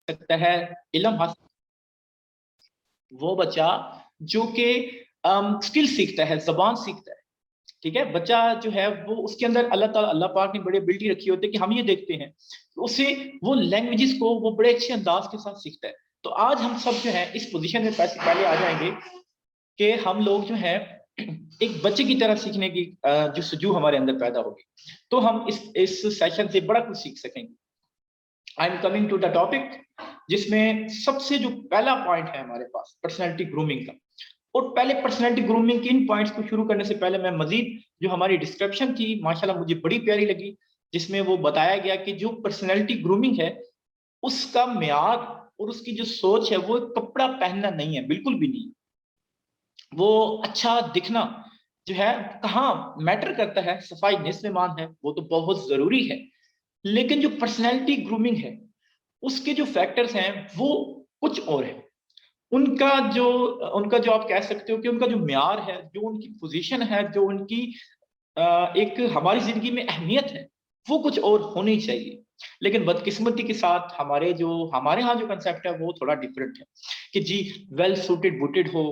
सकता है, इल्म हासिल, वो बच्चा जो कि स्किल सीखता है, जबान सीखता है। ठीक है, बच्चा जो है वो उसके अंदर अल्लाह पाक ने बड़ी एबिलिटी रखी होती है कि हम ये देखते हैं उसे वो लैंग्वेजेस को वो बड़े अच्छे अंदाज के साथ सीखता है। तो आज हम सब जो है इस पोजीशन में पहले आ जाएंगे कि हम लोग जो है एक बच्चे की तरह सीखने की जो सुजू हमारे अंदर पैदा होगी, तो हम इस सेशन से बड़ा कुछ सीख सकेंगे। I am coming to the topic, जिसमें सबसे जो पहला पॉइंट है हमारे पास पर्सनैलिटी ग्रूमिंग का। और पहले पर्सनैलिटी ग्रूमिंग के इन पॉइंट्स को शुरू करने से पहले मैं मजीद जो हमारी डिस्क्रिप्शन थी माशाल्लाह मुझे बड़ी प्यारी लगी, जिसमें वो बताया गया कि जो पर्सनैलिटी ग्रूमिंग है उसका म्यार और उसकी जो सोच है वो कपड़ा पहनना नहीं है, बिल्कुल भी नहीं। वो अच्छा दिखना जो है कहाँ मैटर करता है, सफाई निस्फ़ ईमान है, वो तो बहुत जरूरी है। लेकिन जो पर्सनैलिटी ग्रूमिंग है उसके जो फैक्टर्स हैं वो कुछ और है। उनका जो आप कह सकते हो कि उनका जो म्यार है, जो उनकी पोजीशन है, जो उनकी एक हमारी जिंदगी में अहमियत है, वो कुछ और होनी चाहिए। लेकिन बदकिस्मती के साथ हमारे यहाँ जो कंसेप्ट है वो थोड़ा डिफरेंट है कि जी वेल सूटेड बूटेड हो,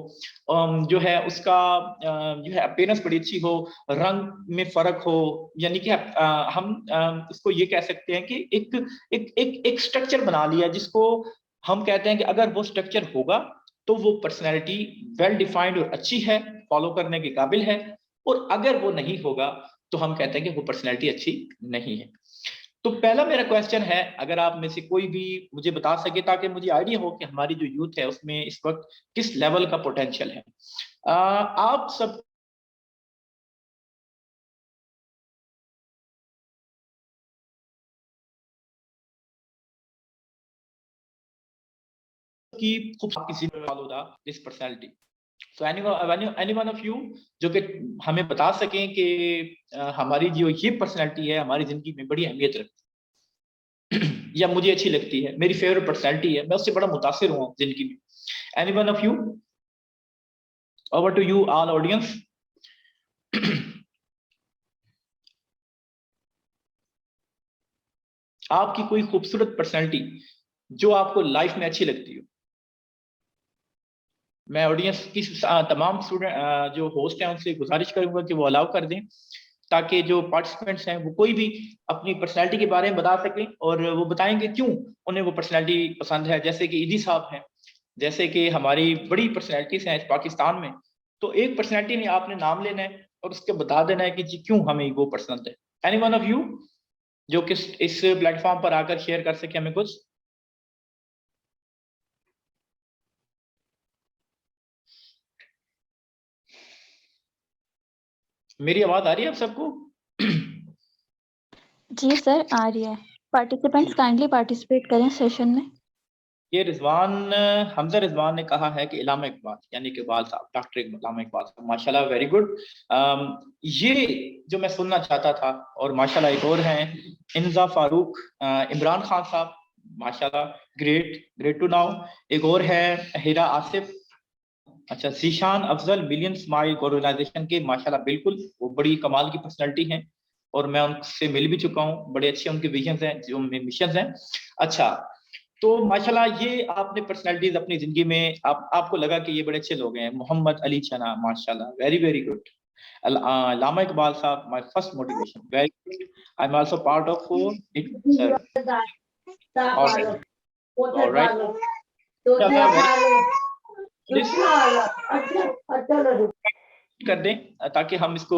जो है उसका जो है अपीयरेंस बड़ी अच्छी हो, रंग में फर्क हो, यानी कि हम इसको ये कह सकते हैं कि एक स्ट्रक्चर बना लिया जिसको हम कहते हैं कि अगर वो स्ट्रक्चर होगा तो वो पर्सनैलिटी वेल डिफाइंड और अच्छी है, फॉलो करने के काबिल है। और अगर वो नहीं होगा तो हम कहते हैं कि वो पर्सनैलिटी अच्छी नहीं है। तो पहला मेरा क्वेश्चन है, अगर आप में से कोई भी मुझे बता सके ताकि मुझे आइडिया हो कि हमारी जो यूथ है उसमें इस वक्त किस लेवल का पोटेंशियल है। आप सब की खूब किसी falooda this personality. So any one of you जो कि हमें बता सकें कि हमारी जो ये पर्सनैलिटी है हमारी जिंदगी में बड़ी अहमियत रखती है या मुझे अच्छी लगती है, मेरी फेवरेट पर्सनैलिटी है, मैं उससे बड़ा मुतासिर हुआ जिंदगी में। Any one of you, over to you all audience. आपकी कोई खूबसूरत पर्सनैलिटी जो आपको लाइफ में अच्छी लगती हो। मैं ऑडियंस की तमाम स्टूडेंट जो होस्ट हैं उनसे गुजारिश करूंगा कि वो अलाउ कर दें ताकि जो पार्टिसिपेंट्स हैं वो कोई भी अपनी पर्सनैलिटी के बारे में बता सकें और वो बताएंगे क्यों उन्हें वो पर्सनैलिटी पसंद है। जैसे कि ईदी साहब हैं, जैसे कि हमारी बड़ी पर्सनैलिटीज हैं इस पाकिस्तान में, तो एक पर्सनैलिटी में आपने नाम लेना है और उसके बता देना है कि जी क्यों हमें वो पसंद है। एनी वन ऑफ यू जो कि इस प्लेटफॉर्म पर आकर शेयर कर सके हमें कुछ। मेरी आवाज आ रही है आप सबको? जी सर आ रही है। पार्टिसिपेंट्स काइंडली पार्टिसिपेट करें सेशन में। ये रिजवान, हमजा रिजवान ने कहा है कि इलामा इकबाल, यानी कि इकबाल साहब, डॉक्टर इलामा इकबाल साहब, माशाल्लाह वेरी गुड। ये जो मैं सुनना चाहता था। और माशाल्लाह एक और हैं इंजा फारूक, इमरान खान साहब, माशाल्लाह ग्रेट ग्रेट टू नाउ। एक और है हीरा आसिफ, अच्छा Zeeshan Afzal million smile organization के, माशाल्लाह बिल्कुल वो बड़ी कमाल की पर्सनैलिटी हैं और मैं उनसे मिल भी चुका हूँ, बड़े अच्छे उनके विजन हैं, जो मिशन हैं। अच्छा, तो माशाल्लाह ये आपने पर्सनैलिटीज अपनी जिंदगी में आपको लगा कि ये बड़े अच्छे लोग हैं। मोहम्मद अली चना, माशाल्लाह very very good. Lama Iqbal Sahab, my first motivation, very good. I am also part of it sir. Alright, alright, कर दें ताकि हम इसको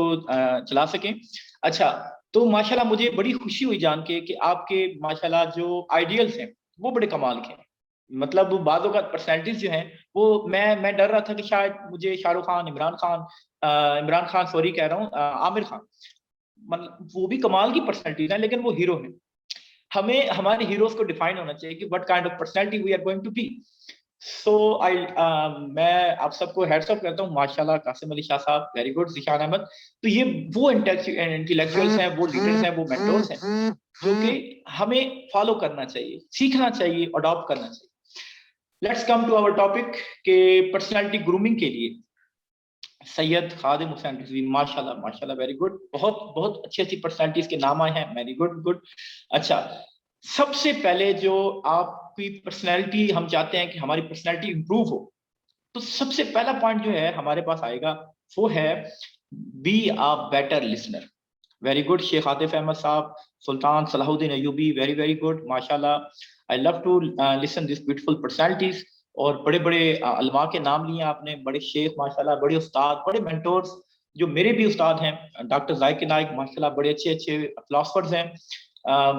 चला सकें। अच्छा, तो माशाल्लाह मुझे बड़ी खुशी हुई जान के कि आपके माशाल्लाह जो आइडियल्स हैं वो बड़े कमाल के हैं। मतलब बाज़ों का पर्सनैलिटीज जो हैं वो मैं डर रहा था कि शायद मुझे शाहरुख खान, इमरान खान सॉरी कह रहा हूँ, आमिर खान, मतलब वो भी कमाल की पर्सनैलिटीज हैं लेकिन वो हीरो हैं। हमें हमारे हीरोज को डिफाइन होना चाहिए कि what kind of personality we are going to be. So I मैं आप सबको हेड्स अप करता हूँ, माशाल्लाह कासिम अली शाह साहब वेरी गुड, जिशान अहमद। तो ये वो इंटेलेक्चुअल्स हैं, वो लीडर्स हैं, वो मेंटोर्स हैं जो कि हमें फॉलो करना चाहिए, सीखना चाहिए, अडॉप्ट करना चाहिए। Let's come to our topic के पर्सनैलिटी ग्रूमिंग के लिए सैयद खादिम हुसैन रिजवी, माशाल्लाह माशाल्लाह वेरी गुड, बहुत बहुत अच्छी अच्छी पर्सनैलिटीज के नाम आए हैं, वेरी गुड गुड। अच्छा, सबसे पहले जो आप आपकी पर्सनैलिटी, हम चाहते हैं कि हमारी पर्सनैलिटी इंप्रूव हो, तो सबसे पहला पॉइंट जो है हमारे पास आएगा वो है be a better listener. Very good Sheikh Atif Ahmed Sahab, Sultan Salahuddin Ayubi, very very good माशाल्लाह। I love to listen this beautiful personalities. और बड़े बड़े अलमा के नाम लिए आपने, बड़े शेख माशाल्लाह, बड़े उस्ताद, बड़े मेंटोर्स, जो मेरे भी उस्ताद हैं, डॉक्टर जाकिर नाइक माशाल्लाह, बड़े अच्छे अच्छे फिलोसफर्स हैं।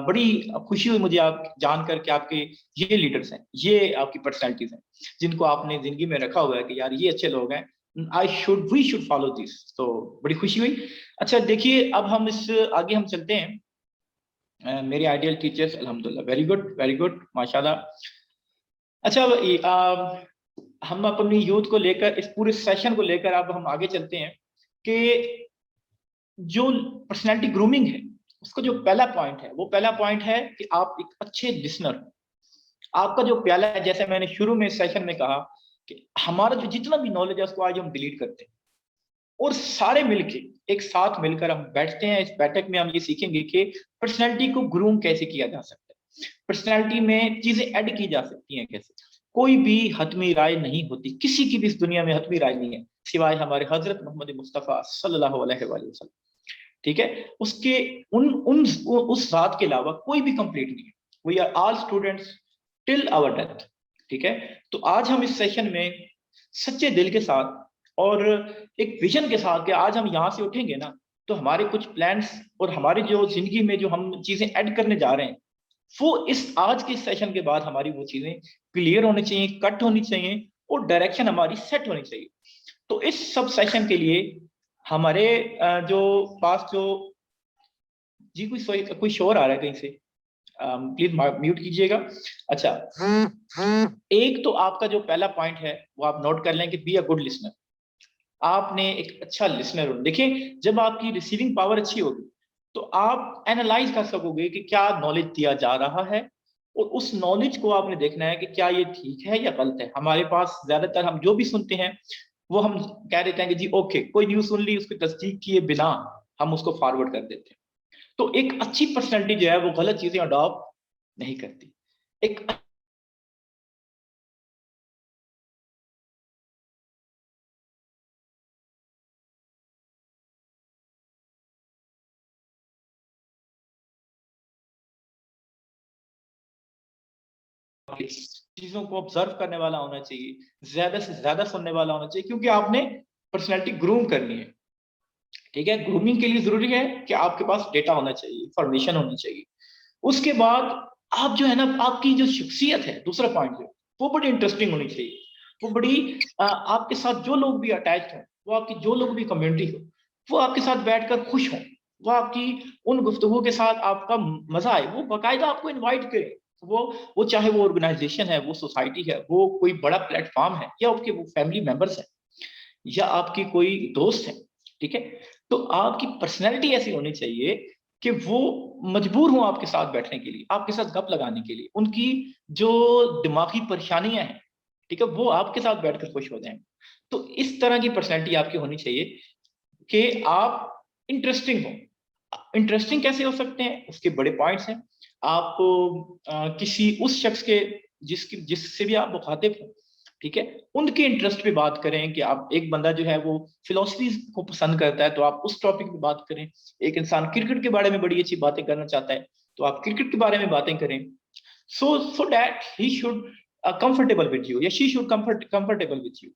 बड़ी खुशी हुई मुझे आप जानकर के आपके ये लीडर्स हैं, ये आपकी पर्सनैलिटीज हैं जिनको आपने जिंदगी में रखा हुआ है कि यार ये अच्छे लोग हैं, वी शुड फॉलो दिस। तो बड़ी खुशी हुई। अच्छा देखिए, अब हम इस आगे हम चलते हैं। मेरे आइडियल टीचर्स, अल्हम्दुलिल्लाह, वेरी गुड माशाल्लाह। अच्छा हम अपनी यूथ को लेकर, इस पूरे सेशन को लेकर अब हम आगे चलते हैं कि जो पर्सनैलिटी ग्रूमिंग है उसका जो पहला पॉइंट है, वो पहला पॉइंट है कि आप एक अच्छे लिसनर हो। आपका जो प्याला है, जैसे मैंने शुरू में सेशन में कहा कि हमारा जो जितना भी नॉलेज है उसको आज हम डिलीट करते हैं और सारे मिलके एक साथ मिलकर हम बैठते हैं। इस बैठक में हम ये सीखेंगे कि पर्सनैलिटी को ग्रूम कैसे किया जा सकता है, पर्सनैलिटी में चीजें ऐड की जा सकती हैं कैसे। कोई भी हतमी राय नहीं होती, किसी की भी इस दुनिया में हतमी राय नहीं है सिवाय हमारे हजरत मोहम्मद मुस्तफ़ा सल्लल्लाहु अलैहि वसल्लम, ठीक है। उसके उस रात के अलावा कोई भी कंप्लीट नहीं है। We are all students till our death, ठीक है। तो आज हम इस सेशन में सच्चे दिल के साथ और एक विजन के साथ कि आज हम यहाँ से उठेंगे ना, तो हमारे कुछ प्लान्स और हमारी जो जिंदगी में जो हम चीजें ऐड करने जा रहे हैं, वो इस आज के सेशन के बाद हमारी वो चीजें क्लियर होनी चाहिए, कट होनी चाहिए और डायरेक्शन हमारी सेट होनी चाहिए। तो इस सब सेशन के लिए हमारे जो पास जो जी कोई शोर आ रहा है कहीं से, प्लीज म्यूट कीजिएगा। अच्छा, एक तो आपका जो पहला पॉइंट है वो आप नोट कर लें कि बी अ गुड लिसनर। आपने एक अच्छा लिसनर हो। देखिए, जब आपकी रिसीविंग पावर अच्छी होगी तो आप एनालाइज कर सकोगे कि क्या नॉलेज दिया जा रहा है, और उस नॉलेज को आपने देखना है कि क्या ये ठीक है या गलत है। हमारे पास ज्यादातर हम जो भी सुनते हैं वो हम कह देते हैं कि जी ओके, कोई न्यूज सुन ली, उसकी तस्दीक किए बिना हम उसको फॉरवर्ड कर देते हैं। तो एक अच्छी पर्सनैलिटी जो है वो गलत चीजें अडॉप्ट नहीं करती। एक चीजों को ऑब्जर्व करने वाला होना चाहिए, ज्यादा से ज्यादा सुनने वाला होना चाहिए, क्योंकि आपने पर्सनैलिटी ग्रूम करनी है, ठीक है। ग्रूमिंग के लिए जरूरी है कि आपके पास डेटा होना चाहिए, इंफॉर्मेशन होनी चाहिए। उसके बाद आप जो है ना, आपकी जो शख्सियत है, दूसरा पॉइंट है, वो बड़ी इंटरेस्टिंग होनी चाहिए। वो बड़ी आपके साथ जो लोग भी अटैच हो, वो आपकी जो लोग भी कम्युनिटी हो, वो आपके साथ बैठकर खुश हो, वो आपकी उन गुफ्तगू के साथ आपका मजा आए, वो बाकायदा आपको इनवाइट करे। वो चाहे वो ऑर्गेनाइजेशन है, वो सोसाइटी है, वो कोई बड़ा प्लेटफॉर्म है, या आपके वो फैमिली मेंबर्स है, या आपकी कोई दोस्त है, ठीक है। तो आपकी पर्सनैलिटी ऐसी होनी चाहिए कि वो मजबूर हो आपके साथ बैठने के लिए, आपके साथ गप लगाने के लिए। उनकी जो दिमागी परेशानियां हैं, ठीक है, वो आपके साथ बैठकर खुश हो जाएं। तो इस तरह की पर्सनैलिटी आपकी होनी चाहिए कि आप इंटरेस्टिंग हो। इंटरेस्टिंग कैसे हो सकते हैं, उसके बड़े पॉइंट्स हैं। आपको किसी उस शख्स के जिससे भी आप मुखातिब हो, ठीक है, उनके इंटरेस्ट पे बात करें। कि आप, एक बंदा जो है वो फिलोसफी को पसंद करता है तो आप उस टॉपिक पे बात करें। एक इंसान क्रिकेट के बारे में बड़ी अच्छी बातें करना चाहता है तो आप क्रिकेट के बारे में बातें करें। So that he should comfortable with you, या she should comfortable with you.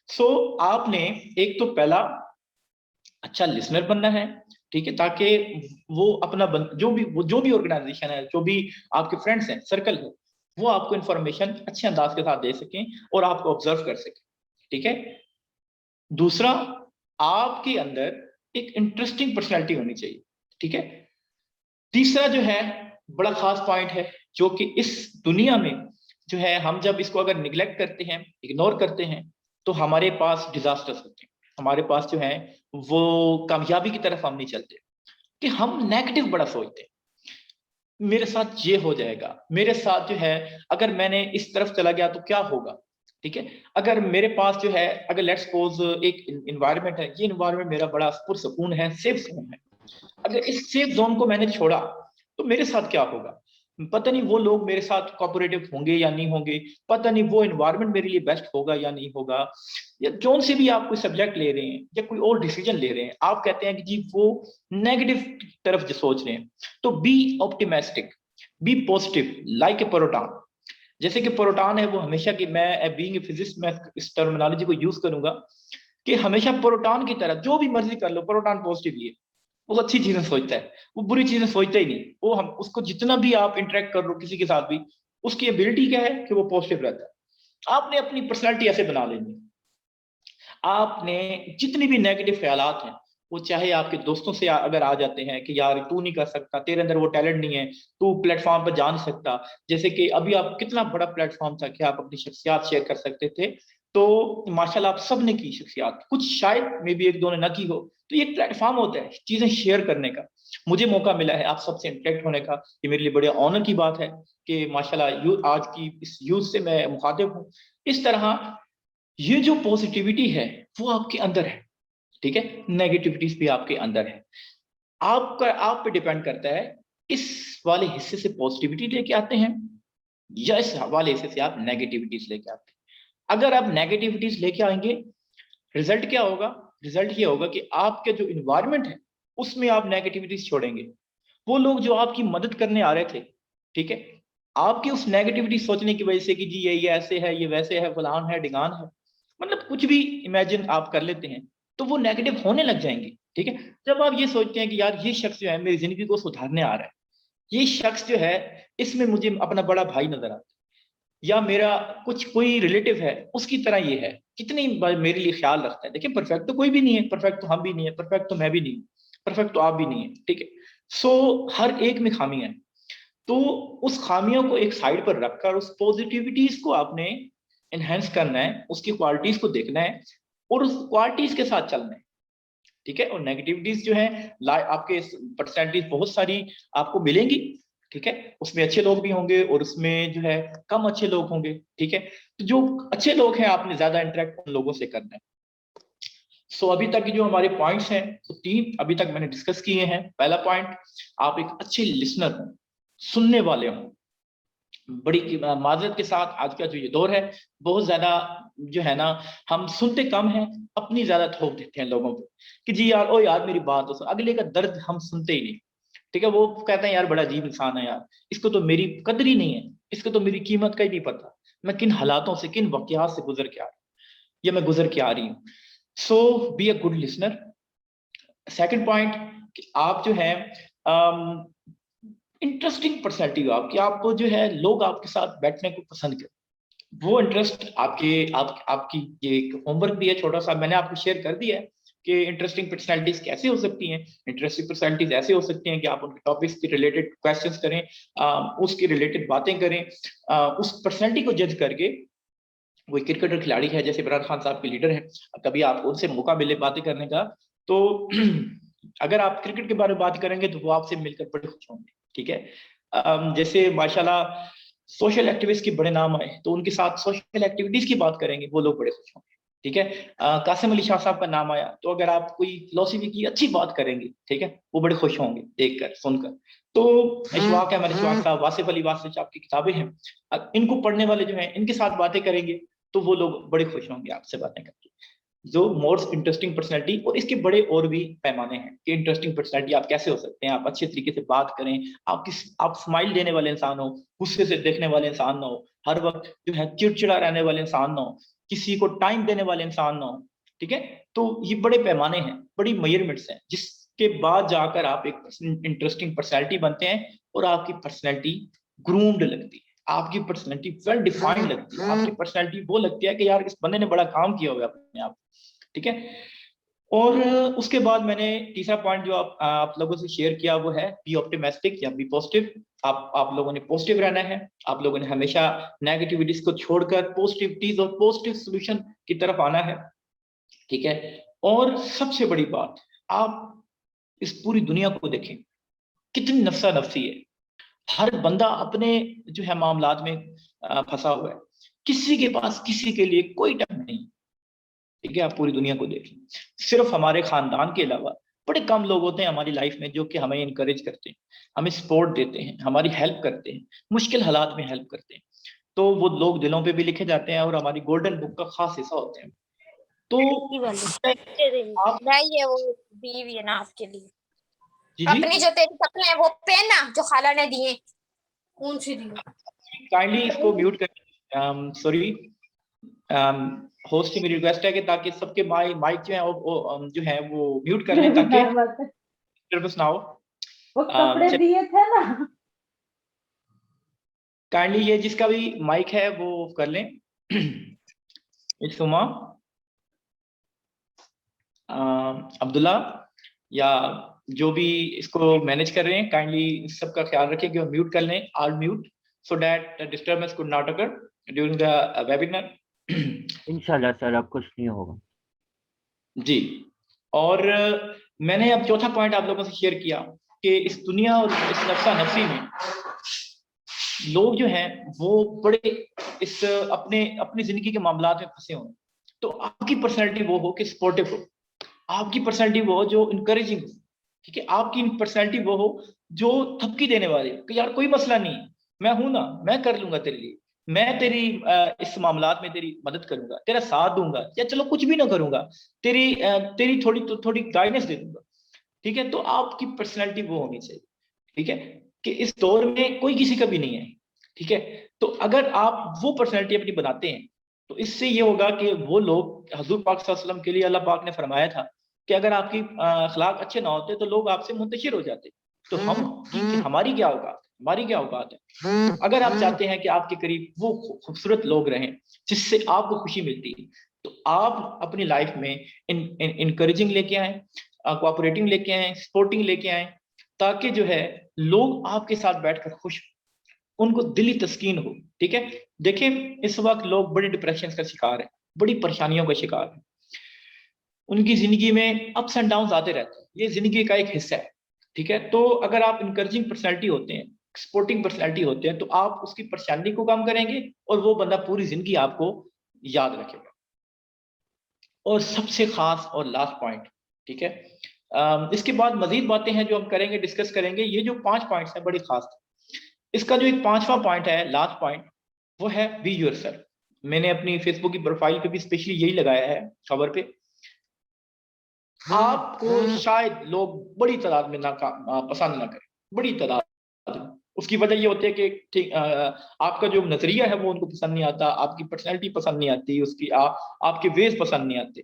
So आपने एक तो पहला अच्छा लिसनर बनना है, ठीक है, ताकि वो अपना जो भी ऑर्गेनाइजेशन है, जो भी आपके फ्रेंड्स हैं, सर्कल है, वो आपको इंफॉर्मेशन अच्छे अंदाज के साथ दे सकें और आपको ऑब्जर्व कर सकें, ठीक है। दूसरा, आपके अंदर एक इंटरेस्टिंग पर्सनैलिटी होनी चाहिए, ठीक है। तीसरा जो है बड़ा खास पॉइंट है, जो कि इस दुनिया में जो है, हम जब इसको अगर निगलेक्ट करते हैं, इग्नोर करते हैं, तो हमारे पास डिजास्टर्स होते हैं। हमारे पास जो है वो कामयाबी की तरफ हम नहीं चलते, कि हम नेगेटिव बड़ा सोचते हैं। मेरे साथ ये हो जाएगा, मेरे साथ जो है अगर मैंने इस तरफ चला गया तो क्या होगा, ठीक है। अगर मेरे पास जो है, अगर लेट्स सपोज एक इन्वायरमेंट है, ये इन्वायरमेंट मेरा बड़ा पुरसकून है, सेफ जोन है, अगर इस सेफ जोन को मैंने छोड़ा तो मेरे साथ क्या होगा। पता नहीं वो लोग मेरे साथ कोऑपरेटिव होंगे या नहीं होंगे, पता नहीं वो एनवायरनमेंट मेरे लिए बेस्ट होगा या नहीं होगा, या कौन से भी आप कोई सब्जेक्ट ले रहे हैं या कोई और डिसीजन ले रहे हैं, आप कहते हैं कि जी वो नेगेटिव तरफ जो सोच रहे हैं, तो be optimistic, be positive like a proton. जैसे कि प्रोटॉन है वो हमेशा की, मैं बीइंग ए फिजिसिस्ट मैं इस टर्मिनोलॉजी को यूज करूंगा कि हमेशा प्रोटॉन की तरह जो भी मर्जी कर लो, प्रोटॉन पॉजिटिव ही है, वो अच्छी चीजें सोचता है, वो बुरी चीजें सोचता ही नहीं। वो हम उसको जितना भी आप इंटरेक्ट कर लो किसी के साथ भी, उसकी एबिलिटी क्या है कि वो पॉजिटिव रहता है। आपने अपनी पर्सनैलिटी ऐसे बना लेनी है, आपने जितनी भी नेगेटिव ख्यालात हैं, वो चाहे आपके दोस्तों से अगर आ जाते हैं कि यार तू नहीं कर सकता, तेरे अंदर वो टैलेंट नहीं है, तू प्लेटफॉर्म पर जा नहीं सकता, जैसे कि अभी आप कितना बड़ा प्लेटफॉर्म था कि आप अपनी शख्सियात शेयर कर सकते थे, तो माशाल्लाह आप सब ने की शख्सियात, कुछ शायद मे भी एक दो ने ना की हो, तो ये एक प्लेटफॉर्म होता है चीजें शेयर करने का। मुझे मौका मिला है आप सबसे इंटरेक्ट होने का, ये मेरे लिए बड़े ऑनर की बात है कि माशाल्लाह आज की इस यूथ से मैं मुखातिब हूँ। इस तरह ये जो पॉजिटिविटी है वो आपके अंदर है, ठीक है, नेगेटिविटीज भी आपके अंदर है। आपका आप पे डिपेंड करता है इस वाले हिस्से से पॉजिटिविटी लेके आते हैं या इस वाले हिस्से से आप नेगेटिविटीज लेके आते हैं। अगर आप नेगेटिविटीज लेके आएंगे, रिजल्ट क्या होगा? रिजल्ट ये होगा कि आपके जो इन्वायरमेंट है उसमें आप नेगेटिविटीज छोड़ेंगे। वो लोग जो आपकी मदद करने आ रहे थे, ठीक है, आपकी उस नेगेटिविटी सोचने की वजह से कि जी ये ऐसे है, ये वैसे है, फलान है, ढिगान है, मतलब कुछ भी इमेजिन आप कर लेते हैं, तो वो नेगेटिव होने लग जाएंगे, ठीक है। जब आप ये सोचते हैं कि यार ये शख्स जो है मेरी जिंदगी को सुधारने आ रहा है, ये शख्स जो है इसमें मुझे अपना बड़ा भाई नजर आता है, या मेरा कुछ कोई रिलेटिव है उसकी तरह ये है, कितनी मेरे लिए ख्याल रखता है। देखिए परफेक्ट तो कोई भी नहीं है, परफेक्ट तो हम भी नहीं है, परफेक्ट तो मैं भी नहीं हूँ, परफेक्ट तो आप भी नहीं है, ठीक है। सो हर एक में खामियां हैं, तो उस खामियों को एक साइड पर रखकर उस पॉजिटिविटीज को आपने एनहेंस करना है, उसकी क्वालिटीज को देखना है और उस क्वालिटीज के साथ चलना है, ठीक है। और नेगेटिविटीज जो है आपके परसेंटेज बहुत सारी आपको मिलेंगी, ठीक है, उसमें अच्छे लोग भी होंगे और उसमें जो है कम अच्छे लोग होंगे, ठीक है। तो जो अच्छे लोग हैं आपने ज्यादा इंटरेक्ट उन लोगों से करना है। सो अभी तक की जो हमारे पॉइंट्स हैं तो 3 अभी तक मैंने डिस्कस किए हैं। पहला पॉइंट, आप एक अच्छे लिसनर हो, सुनने वाले हो। बड़ी माजरत के साथ आज का जो ये दौर है बहुत ज्यादा जो है ना, हम सुनते कम हैं, अपनी ज्यादा थोप देते हैं लोगों पे कि जी यार ओ यार मेरी बात तो सुन, अगले का दर्द हम सुनते ही नहीं, ठीक है। वो कहते हैं यार बड़ा अजीब इंसान है यार, इसको तो मेरी कदर ही नहीं है, इसको तो मेरी कीमत का ही नहीं पता, मैं किन हालातों से किन वाकयात से गुजर के आ रही हूँ या मैं गुजर के आ रही हूँ। So be a good listener. Second point कि आप जो है इंटरेस्टिंग पर्सनैलिटी हो आपकी, आपको जो है लोग आपके साथ बैठने को पसंद करें, वो इंटरेस्ट आपके आपकी ये एक होमवर्क भी है छोटा सा, मैंने आपको शेयर कर दिया है कि इंटरेस्टिंग पर्सनैलिटीज कैसे हो सकती हैं। इंटरेस्टिंग पर्सनैलिटीज ऐसे हो सकती हैं कि आप उनके टॉपिक्स के रिलेटेड क्वेश्चंस करें, उसके रिलेटेड बातें करें, उस पर्सनैलिटी को जज करके। कोई क्रिकेटर खिलाड़ी है जैसे इमरान खान साहब के लीडर हैं, कभी आपको उनसे मौका मिले बातें करने का, तो अगर आप क्रिकेट के बारे में बात करेंगे तो वो आपसे मिलकर बड़े खुश होंगे, ठीक है। जैसे माशाल्लाह सोशल एक्टिविस्ट के बड़े नाम आए, तो उनके साथ सोशल एक्टिविटीज की बात करेंगे वो लोग बड़े खुश होंगे, ठीक है। कासिम अली शाह साहब का नाम आया, तो अगर आप कोई फिलोसफी की अच्छी बात करेंगे, ठीक है, वो बड़े खुश होंगे देखकर सुनकर। तो इशफाक अहमद इशफाक साहब, वासिफ अली वासिफ साहब की किताबें हैं, इनको पढ़ने वाले जो हैं इनके साथ बातें करेंगे तो वो लोग बड़े खुश होंगे आपसे बातें करके। जो मोस्ट इंटरेस्टिंग पर्सनैलिटी, और इसके बड़े और भी पैमाने हैं कि इंटरेस्टिंग पर्सनैलिटी आप कैसे हो सकते हैं। आप अच्छे तरीके से बात करें, आप स्माइल देने वाले इंसान हो, गुस्से से देखने वाले इंसान ना हो, हर वक्त जो है चिड़चिड़ा रहने वाले इंसान ना हो, किसी को टाइम देने वाले इंसान ना हो, ठीक है। तो ये बड़े पैमाने हैं, बड़ी मेजरमेंट्स हैं, जिसके बाद जाकर आप एक इंटरेस्टिंग पर्सनैलिटी बनते हैं और आपकी पर्सनैलिटी ग्रूम्ड लगती है, आपकी पर्सनैलिटी वेल डिफाइंड लगती है, आपकी पर्सनैलिटी वो लगती है कि यार इस बंदे ने बड़ा काम किया हुआ है अपने आप, ठीक है। और उसके बाद मैंने तीसरा पॉइंट जो आप लोगों से शेयर किया वो है बी ऑप्टिमिस्टिक या बी पॉजिटिव। आप लोगों ने पॉजिटिव रहना है, आप लोगों ने हमेशा नेगेटिविटीज को छोड़कर पॉजिटिविटीज और पॉजिटिव सॉल्यूशन की तरफ आना है, ठीक है। और सबसे बड़ी बात, आप इस पूरी दुनिया को देखें कितनी नफसा नफसी है, हर बंदा अपने जो है मामलात में फंसा हुआ है, किसी के पास किसी के लिए कोई टाइम नहीं, ठीक है। आप पूरी दुनिया को देखें, सिर्फ हमारे खानदान के अलावा बड़े कम लोग होते हैं हमारी लाइफ में जो कि हमें इनकरेज करते हैं, हमें सपोर्ट देते हैं, हमारी हेल्प करते हैं, मुश्किल हालात में हेल्प करते हैं। तो वो लोग दिलों पे भी लिखे जाते हैं और हमारी गोल्डन बुक का खास हिस्सा होते हैं। तो आप नहीं है वो बीवी है ना आपके लिए। जी अपनी जो तेरी चप्पलें हैं वो पहनना जो खाला ने दिए, कौन सी दी? काइंडली इसको म्यूट कर, सॉरी होस्ट की मेरी रिक्वेस्ट है कि ताकि सबके माइक जो है वो जो है वो म्यूट कर लें ताकि डिस्टर्बेंस ना हो। वो कपड़े दिए थे ना। काइंडली ये जिसका भी माइक है वो कर लें। सुमा, अब्दुल्ला या जो भी इसको मैनेज कर रहे हैं, काइंडली सबका ख्याल रखें कि वो म्यूट कर लें, all mute, so that disturbance could not occur during the webinar. इंशाल्लाह सर, अब कुछ नहीं होगा जी। और मैंने अब चौथा पॉइंट आप लोगों से शेयर किया कि इस दुनिया और इस नफ्सा नफसी में लोग जो हैं वो बड़े इस अपने अपनी जिंदगी के मामलात में फंसे हुए। तो आपकी पर्सनैलिटी वो हो कि सपोर्टिव हो, आपकी पर्सनैलिटी वो हो जो इनकरेजिंग हो, ठीक है, आपकी पर्सनैलिटी वो हो जो थपकी देने वाली हो कि यार कोई मसला नहीं, मैं हूं ना, मैं कर लूंगा तेरे लिए, मैं तेरी इस मामलात में तेरी मदद करूंगा, तेरा साथ दूंगा, या चलो कुछ भी ना करूंगा, तेरी थोड़ी गाइडेंस दे दूंगा। ठीक है, तो आपकी पर्सनैलिटी वो होनी चाहिए। ठीक है, कि इस दौर में कोई किसी का भी नहीं है। ठीक है, तो अगर आप वो पर्सनैलिटी अपनी बनाते हैं तो इससे ये होगा कि वो लोग, हजूर पाक सल्लल्लाहु अलैहि वसल्लम के लिए अल्लाह पाक ने फरमाया था कि अगर आपकी अखलाक अच्छे ना होते तो लोग आपसे मुंतशिर हो जाते। तो हमारी क्या औकात, हमारी क्या औकात है। अगर आप चाहते हैं कि आपके करीब वो खूबसूरत लोग रहें जिससे आपको खुशी मिलती है, तो आप अपनी लाइफ में इनकरेजिंग लेके आए, कोऑपरेटिंग लेके आए, सपोर्टिंग लेके आए, ताकि जो है लोग आपके साथ बैठकर खुश, उनको दिली तस्कीन हो। ठीक है, देखें इस वक्त लोग बड़े डिप्रेशन का शिकार है, बड़ी परेशानियों का शिकार है, उनकी जिंदगी में अप्स एंड डाउन आते रहते हैं, ये जिंदगी का एक हिस्सा है। ठीक है, तो अगर आप इनकरेजिंग पर्सनैलिटी होते हैं, सपोर्टिंग पर्सनैलिटी होते हैं, तो आप उसकी परेशानी को कम करेंगे और वो बंदा पूरी जिंदगी आपको याद रखेगा। और सबसे खास और लास्ट पॉइंट, ठीक है, इसके बाद मजीद बातें हैं जो हम करेंगे, डिस्कस करेंगे। ये जो 5 पॉइंट्स हैं बड़ी खास थे। इसका जो एक 5वां पॉइंट है, लास्ट पॉइंट, वो है बी योरसेल्फ। मैंने अपनी फेसबुक की प्रोफाइल पे भी स्पेशली यही लगाया है खबर पे। आपको शायद लोग बड़ी तादाद में पसंद ना करें, बड़ी तादाद में। उसकी वजह ये होती है कि ठीक आपका जो नजरिया है वो उनको पसंद नहीं आता, आपकी पर्सनैलिटी पसंद नहीं आती, आपके वेज पसंद नहीं आते।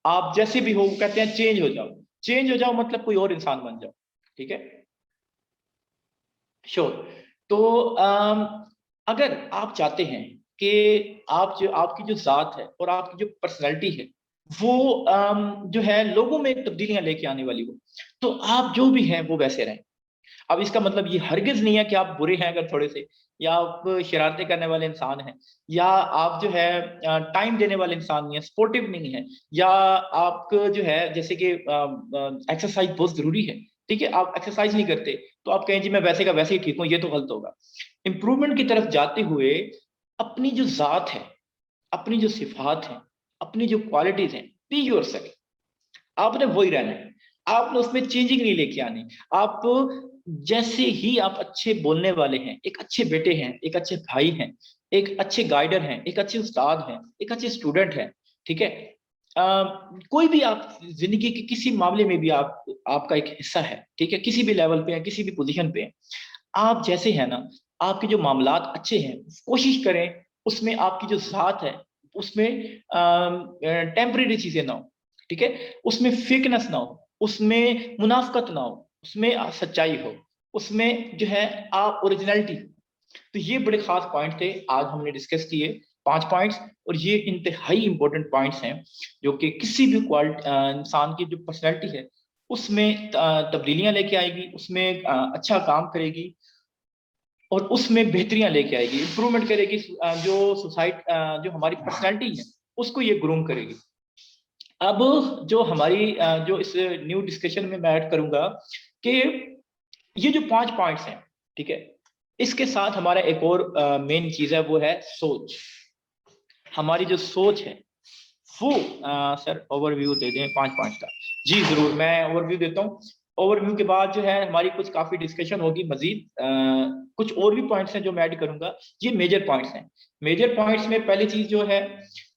आप जैसे भी हो, वो कहते हैं चेंज हो जाओ, चेंज हो जाओ मतलब कोई और इंसान बन जाओ। ठीक है, श्योर। तो अगर आप चाहते हैं कि आपकी जो जात है और आपकी जो पर्सनैलिटी है वो जो है लोगों में तब्दीलियां लेके आने वाली हो, तो आप जो भी हैं वो वैसे रहें। अब इसका मतलब ये हरगिज नहीं है कि आप बुरे हैं अगर थोड़े से, या आप शरारतें करने वाले इंसान हैं, या आप जो है टाइम देने वाले इंसान नहीं है, सपोर्टिव नहीं है, या आप जो है जैसे कि एक्सरसाइज बहुत जरूरी है, ठीक है, आप एक्सरसाइज नहीं करते, तो आप कहें जी मैं वैसे का वैसे ही ठीक हूँ, ये तो गलत होगा। इंप्रूवमेंट की तरफ जाते हुए अपनी जो जात है, अपनी जो सिफात है, अपनी जो क्वालिटीज हैं, बी योरसेल्फ, आपने वही रहना है, आपने उसमें चेंजिंग नहीं लेके आनी। आप जैसे ही आप अच्छे बोलने वाले हैं, एक अच्छे बेटे हैं, एक अच्छे भाई हैं, एक अच्छे गाइडर हैं, एक अच्छे उस्ताद हैं, एक अच्छे स्टूडेंट हैं, ठीक है, कोई भी आप जिंदगी के किसी मामले में भी आपका एक हिस्सा है, ठीक है, किसी भी लेवल पे है, किसी भी पोजीशन पे है, आप जैसे हैं ना, आपके जो मामलात अच्छे हैं, कोशिश करें उसमें आपकी जो जात है उसमें टेम्परेरी चीजें ना हो, ठीक है, उसमें फेकनेस ना हो, उसमें मुनाफकत ना हो, उसमें सच्चाई हो, उसमें जो है आप ओरिजिनलिटी। तो ये बड़े खास पॉइंट थे, आज हमने डिस्कस किए 5 पॉइंट्स, और ये इंतहाई इंपॉर्टेंट पॉइंट्स हैं जो कि किसी भी इंसान की जो पर्सनैलिटी है उसमें तब्दीलियां लेके आएगी, उसमें अच्छा काम करेगी और उसमें बेहतरियां लेके आएगी, इंप्रूवमेंट करेगी। जो जो हमारी पर्सनैलिटी है उसको ये ग्रूम करेगी। अब जो हमारी जो इस न्यू डिस्कशन में मैं ऐड करूंगा कि ये जो 5 पॉइंट्स हैं, ठीक है, इसके साथ हमारा एक और मेन चीज है, वो है सोच। हमारी जो सोच है वो सर ओवरव्यू दे दें 5 का। जी जरूर, मैं ओवरव्यू देता हूँ। ओवरव्यू के बाद जो है हमारी कुछ काफी डिस्कशन होगी मजीद। कुछ और भी पॉइंट्स हैं जो मैं ऐड करूंगा। ये मेजर पॉइंट्स हैं। मेजर पॉइंट्स में पहली चीज जो है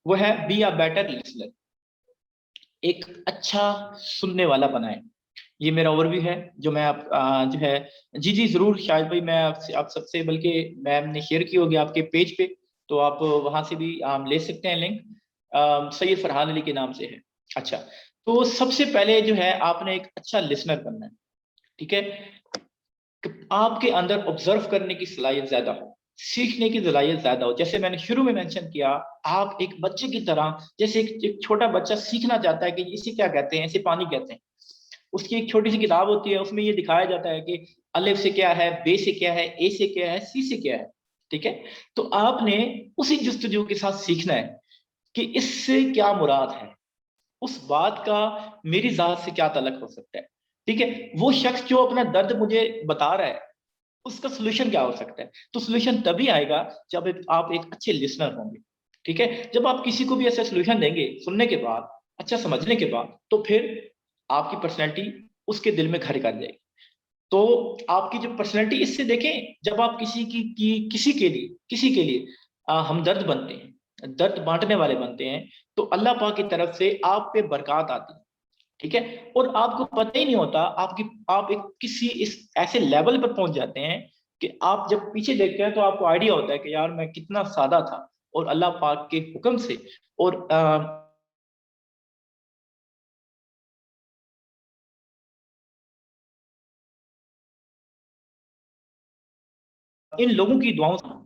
वो है बी अ बेटर लिसनर। एक अच्छा सुनने वाला बनाए। ये मेरा ओवरव्यू है जो मैं आप जो है। जी जी जरूर शायद भाई, मैं आपसे आप सबसे, बल्कि मैम ने शेयर की होगी आपके पेज पे, तो आप वहां से भी ले सकते हैं लिंक। सैयद फरहान अली के नाम से है। अच्छा, तो सबसे पहले जो है आपने एक अच्छा लिसनर बनना है। ठीक है, कि आपके अंदर ऑब्जर्व करने की सलाहियत ज्यादा हो, सीखने की सलाहियत ज्यादा हो। जैसे मैंने शुरू में मेंशन किया, आप एक बच्चे की तरह, जैसे एक छोटा बच्चा सीखना चाहता है कि इसे क्या कहते हैं, इसे पानी कहते हैं। उसकी एक छोटी सी किताब होती है, उसमें ये दिखाया जाता है कि अलिफ से क्या है, बे से क्या है, ए से क्या है, सी से क्या है। ठीक है, तो आपने उसी जुस्तजू के साथ सीखना है कि इससे क्या मुराद है, उस बात का मेरी जात से क्या तल्लुक हो सकता है। ठीक है, वो शख्स जो अपना दर्द मुझे बता रहा है, उसका सोल्यूशन क्या हो सकता है। तो सोल्यूशन तभी आएगा जब आप एक अच्छे लिसनर होंगे। ठीक है, जब आप किसी को भी ऐसा सोल्यूशन देंगे सुनने के बाद, अच्छा समझने के बाद, तो फिर आपकी पर्सनैलिटी उसके दिल में घर कर जाएगी। तो आपकी जो पर्सनैलिटी, इससे देखें, जब आप किसी के लिए हमदर्द बनते हैं, दर्द बांटने वाले बनते हैं, तो अल्लाह पाक की तरफ से आप पे बरकत आती है। ठीक है, और आपको पता ही नहीं होता, आप एक किसी इस ऐसे लेवल पर पहुंच जाते हैं कि आप जब पीछे देखते हैं तो आपको आइडिया होता है कि यार मैं कितना सादा था, और अल्लाह पाक के हुक्म से और इन लोगों की दुआओं से।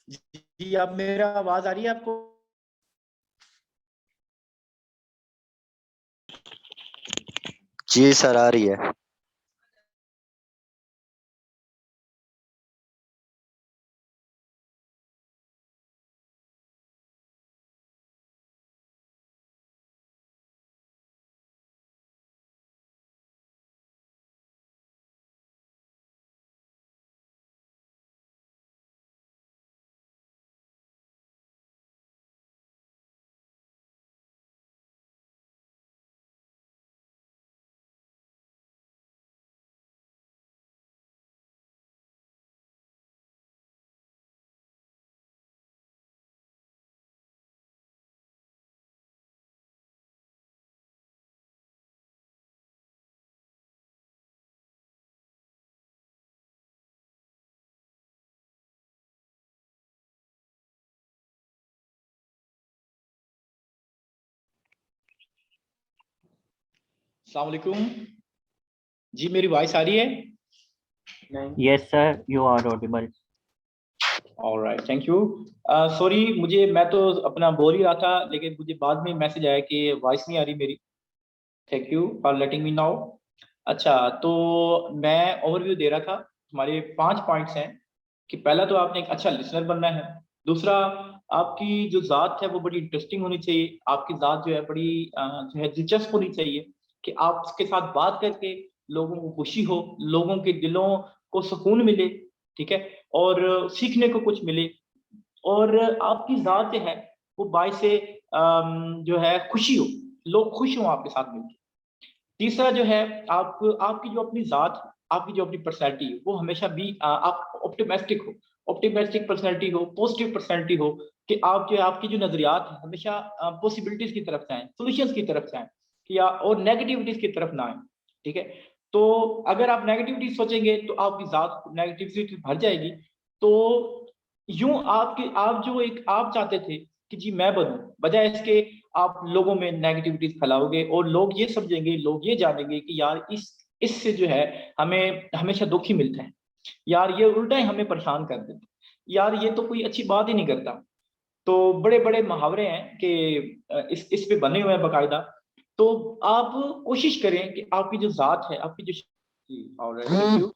जी, अब मेरा आवाज आ रही है आपको? जी सर, आ रही है। अस्सलाम वालेकुम जी, मेरी वॉइस आ रही है? Yes, sir, you are audible. Alright, thank you. Sorry, मैं तो अपना बोल ही रहा था, लेकिन मुझे बाद में मैसेज आया कि वॉइस नहीं आ रही मेरी। Thank you for letting me now. अच्छा, तो मैं ओवरव्यू दे रहा था। हमारे 5 पॉइंट्स हैं कि पहला तो आपने एक अच्छा लिसनर बनना है। दूसरा, आपकी जो ज़ात है वो बड़ी इंटरेस्टिंग होनी चाहिए। आपकी ज़ात जो है बड़ी जो है दिलचस्प होनी चाहिए कि आपके साथ बात करके लोगों को खुशी हो, लोगों के दिलों को सुकून मिले, ठीक है? और सीखने को कुछ मिले। और आपकी ज़ात जो है वो बाइसे जो है खुशी हो, लोग खुश हों आपके साथ मिलके। तीसरा जो है, आपकी जो अपनी ज़ात है, आपकी जो अपनी पर्सनैलिटी है, वो हमेशा भी आप ऑप्टिमिस्टिक हो, ऑप्टिमिस्टिक पर्सनैलिटी हो, पॉजिटिव पर्सनैलिटी हो कि आप जो है आपकी जो नज़रियात है हमेशा पॉसिबिलिटीज़ की तरफ जाएँ, सॉल्यूशंस की तरफ जाएँ या और नेगेटिविटीज़ की तरफ ना आएँ, ठीक है? तो अगर आप नेगेटिविटी सोचेंगे तो आपकी ज़ात नेगेटिविटी से भर जाएगी। तो यूँ आप जो एक आप चाहते थे कि जी मैं बनूँ, बजाय इसके आप लोगों में नेगेटिविटी फैलाओगे और लोग ये समझेंगे, लोग ये जानेंगे कि यार इससे जो है हमें हमेशा दुःख ही मिलता है। यार ये उल्टा ही हमें परेशान कर देता है। यार ये तो कोई अच्छी बात ही नहीं करता। तो बड़े-बड़े मुहावरे हैं कि इस पे बने हुए हैं बाकायदा। तो आप कोशिश करें कि आपकी जो ज़ात है, आपकी जो जी, alright,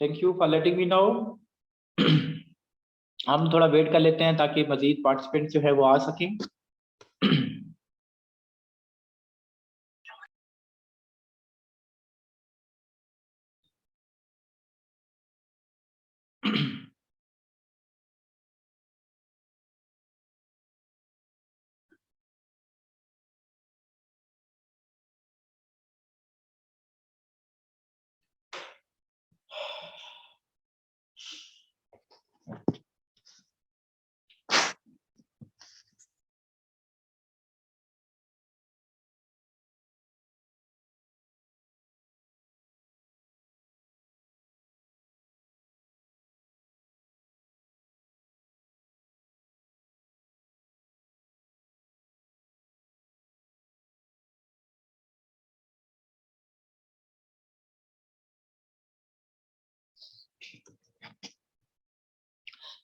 thank you for letting me know. हम थोड़ा वेट कर लेते हैं ताकि मज़ीद पार्टिसिपेंट जो है वो आ सकें।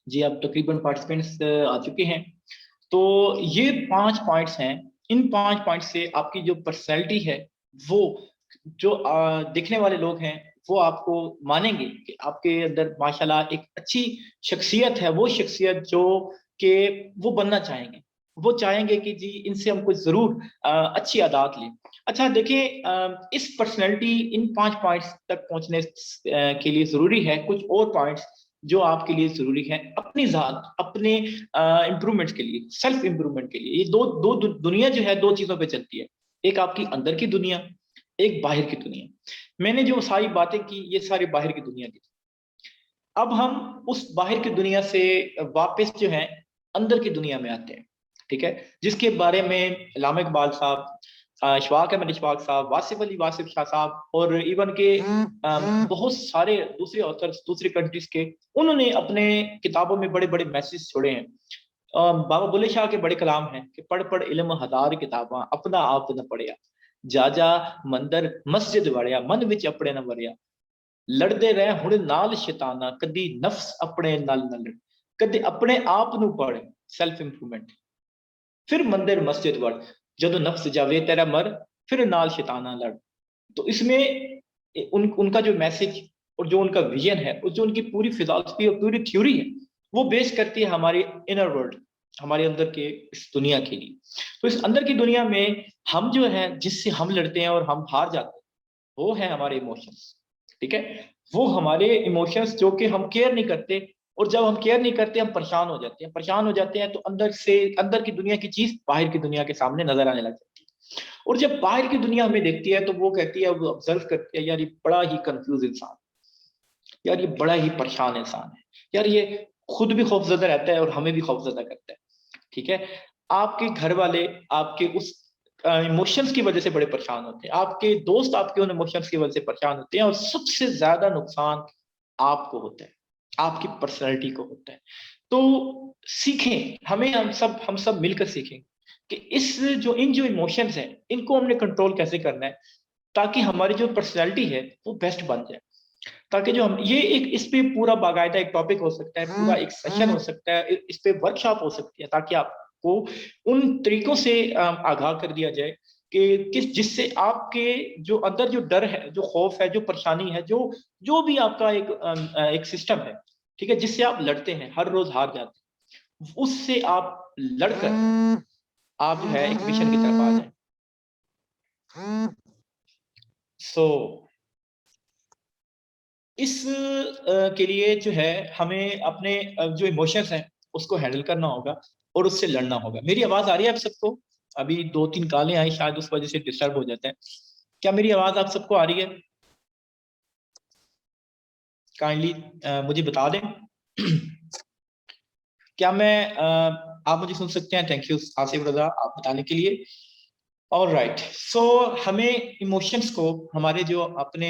जी, अब तकरीबन पार्टिसिपेंट्स आ चुके हैं। तो ये 5 पॉइंट्स हैं। इन 5 पॉइंट्स से आपकी जो पर्सनैलिटी है, वो जो देखने वाले लोग हैं, वो आपको मानेंगे कि आपके अंदर माशाल्लाह एक अच्छी शख्सियत है, वो शख्सियत जो कि वो बनना चाहेंगे। वो चाहेंगे कि जी इनसे हम कुछ ज़रूर अच्छी आदत लें। अच्छा देखिए, इस पर्सनैलिटी इन 5 पॉइंट्स तक पहुँचने के लिए ज़रूरी है कुछ और पॉइंट्स जो आपके लिए ज़रूरी है अपनी ज़ात, अपने इम्प्रूवमेंट के लिए, सेल्फ इम्प्रूवमेंट के लिए। ये दो दुनिया जो है 2 चीज़ों पे चलती है। एक आपकी अंदर की दुनिया, एक बाहर की दुनिया। मैंने जो सारी बातें की, ये सारी बाहर की दुनिया की। अब हम उस बाहर की दुनिया से वापस जो है अंदर की दुनिया में आते हैं, ठीक है? जिसके बारे में अल्लामा इकबाल साहब, इशफाक अहमद इशफाक साहब, वासिफ अली वासिफ शाह साहब और इवन के बहुत सारे दूसरे ऑथर्स दूसरी कंट्रीज के, उन्होंने अपने किताबों में बड़े-बड़े मैसेज छोड़े हैं। बाबा बुल्ले शाह के बड़े कलाम हैं कि पढ़ पढ़ इल्म हज़ार किताबां अपना आप न पढ़िया, जा जा मंदिर मस्जिद वड़िया मन विच अपने न वरिया, लड़दे रहे हुण नाल शैताना कदी नफ्स अपने नाल न लड़, कदी अपने आप नू पढ़ सेल्फ इंप्रूवमेंट, फिर मंदिर मस्जिद वड़, जदों नफ्स जावे तेरा मर, फिर नाल शैताना लड़। तो इसमें उनका जो मैसेज और जो उनका विजन है और जो उनकी पूरी फिलॉसफी और पूरी थ्योरी है, वो बेस करती है हमारे इनर वर्ल्ड, हमारे अंदर के इस दुनिया के लिए। तो इस अंदर की दुनिया में हम जो है जिससे हम लड़ते हैं और हम हार जाते हैं, वो है हमारे इमोशंस, ठीक है? वो हमारे इमोशंस जो कि हम केयर नहीं करते, और जब हम केयर नहीं करते हम परेशान हो जाते हैं। परेशान हो जाते हैं तो अंदर की दुनिया की चीज बाहर की दुनिया के सामने नजर आने लग जाती है। और जब बाहर की दुनिया हमें देखती है तो वो कहती है, वो ऑब्जर्व करती है, यार ये बड़ा ही कंफ्यूज इंसान, यार ये बड़ा ही परेशान इंसान है, यार ये खुद भी खौफजदा रहता है और हमें भी खौफजदा करता है, ठीक है? आपके घर वाले आपके उस इमोशंस की वजह से बड़े परेशान होते हैं, आपके दोस्त आपके उन इमोशंस की वजह से परेशान होते हैं, और सबसे ज्यादा नुकसान आपको होता है, आपकी पर्सनैलिटी को होता है। तो सीखें, हम सब मिलकर सीखें। कि इन जो इमोशंस हैं इनको हमने कंट्रोल कैसे करना है ताकि हमारी जो पर्सनैलिटी है वो बेस्ट बन जाए, ताकि जो हम ये एक इस पे पूरा बाकायदा एक टॉपिक हो सकता है, पूरा एक सेशन हो सकता है, इस पे वर्कशॉप हो सकती है, ताकि आपको उन तरीकों से आगाह कर दिया जाए कि जिससे आपके जो अंदर जो डर है, जो खौफ है, जो परेशानी है, जो भी आपका एक सिस्टम है, ठीक है, जिससे आप लड़ते हैं, हर रोज हार जाते हैं, उससे आप लड़कर आप जो है एक मिशन की तरफ आ जाए। इस के लिए जो है हमें अपने जो इमोशंस हैं उसको हैंडल करना होगा और उससे लड़ना होगा। मेरी आवाज आ रही है आप सबको? अभी 2-3 कॉलें आई, शायद उस वजह से डिस्टर्ब हो जाता है। क्या मेरी आवाज आप सबको आ रही है? काइंडली मुझे बता दें। क्या आप मुझे सुन सकते हैं? थैंक यू आसिफ रजा आप बताने के लिए। ऑलराइट, सो हमें इमोशंस को, हमारे जो अपने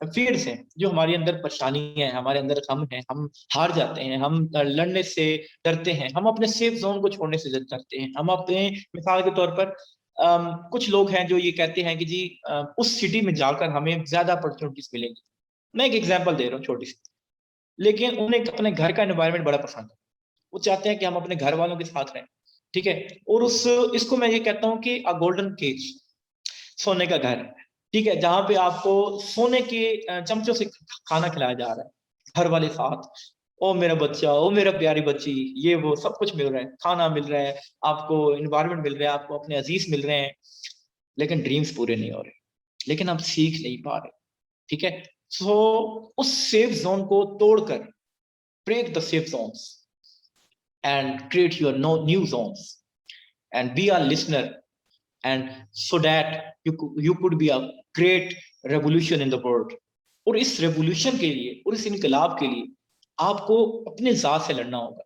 फियर्स हैं, जो हमारे अंदर परेशानी है, हमारे अंदर गम है, हम हार जाते हैं, हम लड़ने से डरते हैं, हम अपने सेफ जोन को छोड़ने से डरते हैं, हम अपने, मिसाल के तौर पर कुछ लोग हैं जो ये कहते हैं कि जी उस सिटी में जाकर हमें ज्यादा अपॉर्चुनिटीज मिलेंगी। मैं एक एग्जांपल दे रहा हूँ छोटी सी, लेकिन उन्हें अपने घर का एनवायरनमेंट बड़ा पसंद है, वो चाहते हैं कि हम अपने घर वालों के साथ रहें, ठीक है, और इसको मैं ये कहता हूँ कि अ गोल्डन केज, सोने का घर, ठीक है, जहां पे आपको सोने के चमचों से खाना खिलाया जा रहा है, घर वाले साथ, ओ मेरा बच्चा, ओ मेरा प्यारी बच्ची, ये वो सब कुछ मिल रहा है, खाना मिल रहा है आपको, इन्वायरमेंट मिल रहा है आपको, अपने अजीज मिल रहे हैं, लेकिन ड्रीम्स पूरे नहीं हो रहे, लेकिन आप सीख नहीं पा रहे, ठीक है। सो उस सेफ जोन को तोड़कर, break the safe zones and create your new zones and be a listener, and so that you could be a great revolution in the world। और इस रेवोल्यूशन के लिए और इस इनकलाब के लिए आपको अपने जात से लड़ना होगा,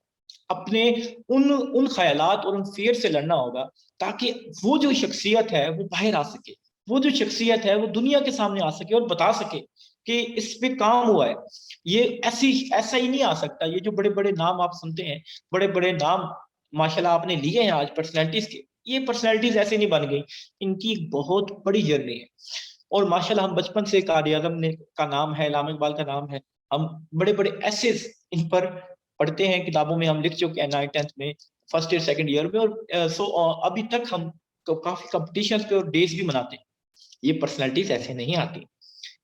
अपने उन ख्यालात और उन फियर से लड़ना होगा, ताकि वो जो शख्सियत है वो बाहर आ सके, वो जो शख्सियत है वो दुनिया के सामने आ सके और बता सके कि इस पे काम हुआ है। ये ऐसा ही नहीं आ सकता। ये जो बड़े बड़े नाम आप सुनते हैं, बड़े बड़े नाम माशाल्लाह आपने लिए हैं आज पर्सनैलिटीज के, ये पर्सनैलिटीज ऐसे नहीं बन गई, इनकी एक बहुत बड़ी जर्नी है। और माशाल्लाह हम बचपन से कायद-ए-आज़म ने का नाम है, इलामा इकबाल का नाम है, हम बड़े बड़े एसेस इन पर पढ़ते हैं, किताबों में हम लिख चुके हैं 9th-10th में, फर्स्ट ईयर सेकंड ईयर में, और अभी तक हम काफी कंपटीशंस पे और डेज भी मनाते हैं। ये पर्सनैलिटीज ऐसे नहीं आती,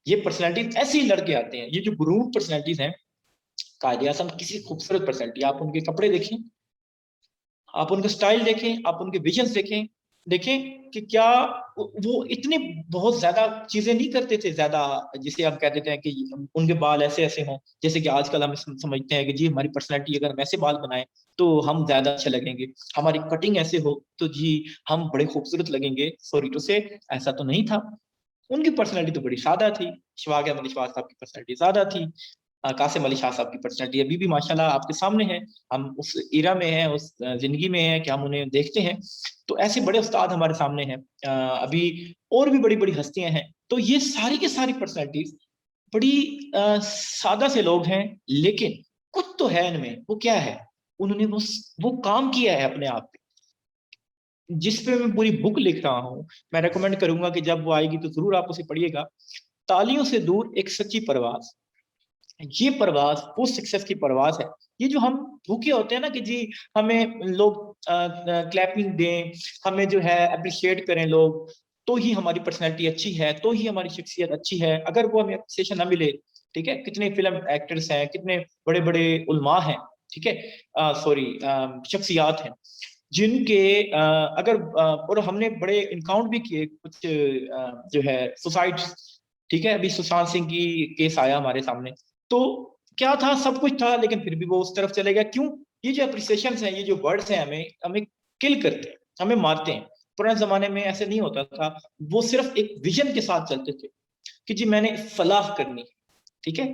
ये पर्सनैलिटीज ऐसे ही लड़के आते हैं। ये जो ग्रूम पर्सनैलिटीज हैं, कायद-ए-आज़म किसी खूबसूरत पर्सनैलिटी, आप उनके कपड़े देखें, आप उनका स्टाइल देखें, आप उनके विजन्स देखें कि क्या वो इतने बहुत ज्यादा चीजें नहीं करते थे, ज्यादा जिसे हम कह देते हैं कि उनके बाल ऐसे ऐसे हों, जैसे कि आजकल हम समझते हैं कि जी हमारी पर्सनैलिटी अगर हम ऐसे बाल बनाए तो हम ज्यादा अच्छे लगेंगे, हमारी कटिंग ऐसे हो तो जी हम बड़े खूबसूरत लगेंगे। सॉरी टू से, ऐसा तो नहीं था। उनकी पर्सनैलिटी तो बड़ी सादा थी। शवाग अहमद इशफाक साहब की पर्सनैलिटी सादा थी, कासिम अली शाह साहब की पर्सनैलिटी अभी भी माशाल्लाह आपके सामने है। हम उस इरा में हैं, उस जिंदगी में हैं कि हम उन्हें देखते हैं। तो ऐसे बड़े उस्ताद हमारे सामने हैं, अभी और भी बड़ी बड़ी हस्तियां हैं। तो ये सारी की सारी पर्सनैलिटीज बड़ी सादा से लोग हैं, लेकिन कुछ तो है इनमें। वो क्या है? उन्होंने वो काम किया है अपने आप पे, जिस पे मैं पूरी बुक लिख रहा हूँ। मैं रेकमेंड करूंगा कि जब वो आएगी तो जरूर आप उसे पढ़िएगा। तालियों से दूर एक सच्ची परवाज, ये परवाज वो सक्सेस की परवाज है। ये जो हम भूखे होते हैं ना कि जी हमें लोग क्लैपिंग दें, हमें जो है अप्रिशिएट करें लोग, तो ही हमारी पर्सनैलिटी अच्छी है, तो ही हमारी शख्सियत अच्छी है। अगर वो हमें अप्रिसिएशन ना मिले, ठीक है, कितने फिल्म एक्टर्स हैं, कितने बड़े बड़े उलमा हैं, ठीक है, सॉरी शख्सियात हैं जिनके और हमने बड़े इनकाउंट भी किए कुछ जो है सुसाइड, ठीक है। अभी सुशांत सिंह की केस आया हमारे सामने, तो क्या था? सब कुछ था, लेकिन फिर भी वो उस तरफ चले गया। क्यों? ये जो अप्रिसिएशन है, ये जो वर्ड्स हैं, हमें किल करते हैं, हमें मारते हैं। पुराने जमाने में ऐसे नहीं होता था, वो सिर्फ एक विजन के साथ चलते थे कि जी मैंने फलाह करनी, ठीक है।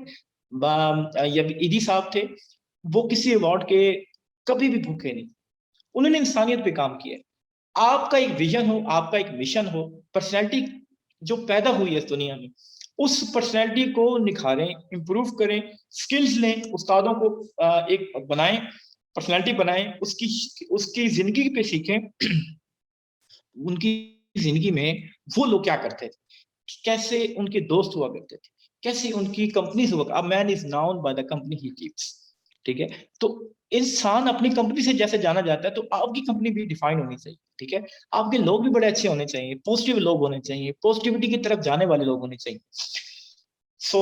ईदी साहब थे, वो किसी अवार्ड के कभी भी भूखे नहीं, उन्होंने इंसानियत पे काम किया। आपका एक विजन हो, आपका एक मिशन हो, पर्सनैलिटी जो पैदा हुई है इस दुनिया में, उस पर्सनैलिटी को निखारें, इंप्रूव करें, स्किल्स लें, उस्तादों को एक बनाएं, पर्सनैलिटी बनाएं, उसकी जिंदगी पे सीखें, उनकी जिंदगी में वो लोग क्या करते थे, कैसे उनके दोस्त हुआ करते थे, कैसे उनकी कंपनीज हुआ। A man is noun by the company he keeps, ठीक है। तो इंसान अपनी कंपनी से जैसे जाना जाता है, तो आपकी कंपनी भी डिफाइन होनी चाहिए, ठीक है। आपके लोग भी बड़े अच्छे होने चाहिए, पॉजिटिव लोग होने चाहिए, पॉजिटिविटी की तरफ जाने वाले लोग होने चाहिए। सो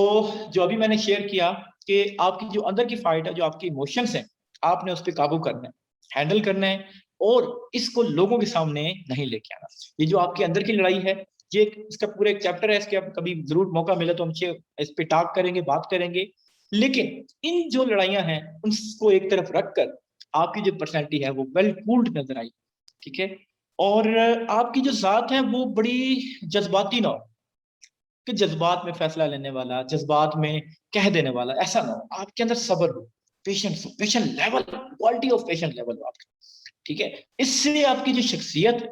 जो अभी मैंने शेयर किया कि आपकी जो अंदर की फाइट है, जो आपकी इमोशंस हैं, आपने उस पर काबू करना है, हैंडल करना है, और इसको लोगों के सामने नहीं लेके आना। ये जो आपके अंदर की लड़ाई है, ये इसका पूरा एक चैप्टर है, इसके आप कभी जरूर मौका मिले तो हम इस पे टॉक करेंगे, बात करेंगे। लेकिन इन जो लड़ाइयां हैं उनको एक तरफ रखकर आपकी जो पर्सनैलिटी है वो वेल कूल्ड नजर आई, ठीक है। और आपकी जो जात है वो बड़ी जज्बाती ना हो, कि जज्बात में फैसला लेने वाला, जज्बात में कह देने वाला, ऐसा ना हो। आपके अंदर सब्र हो, पेशेंस हो, patient level, quality of patient level हो आपका, ठीक है। इससे आपकी जो शख्सियत है,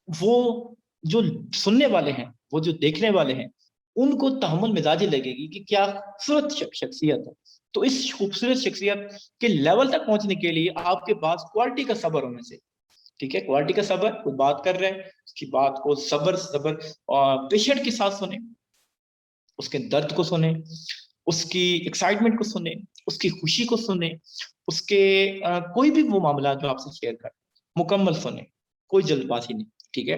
वो जो सुनने वाले हैं, वो जो देखने वाले हैं, उनको तहम्मुल मिजाजी लगेगी कि क्या खूबसूरत शख्सियत है। तो इस खूबसूरत शख्सियत के लेवल तक पहुंचने के लिए आपके पास क्वालिटी का सब्र होना चाहिए, ठीक है। क्वालिटी का सब्र, कोई बात कर रहे हैं उसकी बात को सब्र और पेशेंट के साथ सुने, उसके दर्द को सुने, उसकी एक्साइटमेंट को सुने, उसकी खुशी को सुने, उसके कोई भी वो मामला जो आपसे शेयर कर, मुकम्मल सुने, कोई जल्दबाजी नहीं, ठीक है।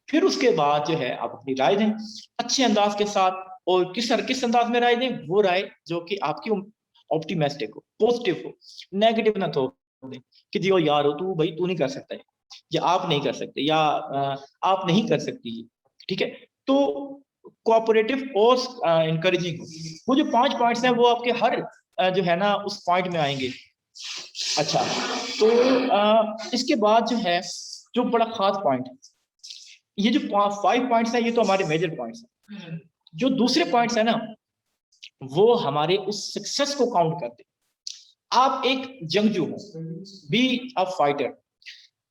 फिर उसके बाद जो है आप अपनी राय दें अच्छे अंदाज के साथ, और किस अंदाज में राय दें, वो राय जो कि आपकी ऑप्टिमिस्टिक हो, पॉजिटिव हो, नेगेटिव ना तो दें कि जी ओ यार हो तू, भाई तू नहीं कर सकता है, या आप नहीं कर सकते, या आप नहीं कर सकती, ठीक है। तो कोऑपरेटिव और इनकरेजिंग, वो जो 5 पॉइंट्स हैं वो आपके हर जो है ना उस पॉइंट में आएंगे। अच्छा, तो इसके बाद जो है, जो बड़ा खास पॉइंट है, ये जो 5 पॉइंट्स हैं, ये तो हमारे मेजर पॉइंट्स हैं। जो दूसरे पॉइंट्स है ना, वो हमारे उस सक्सेस को काउंट करते हैं। आप एक जंगजू हो, बी अ फाइटर,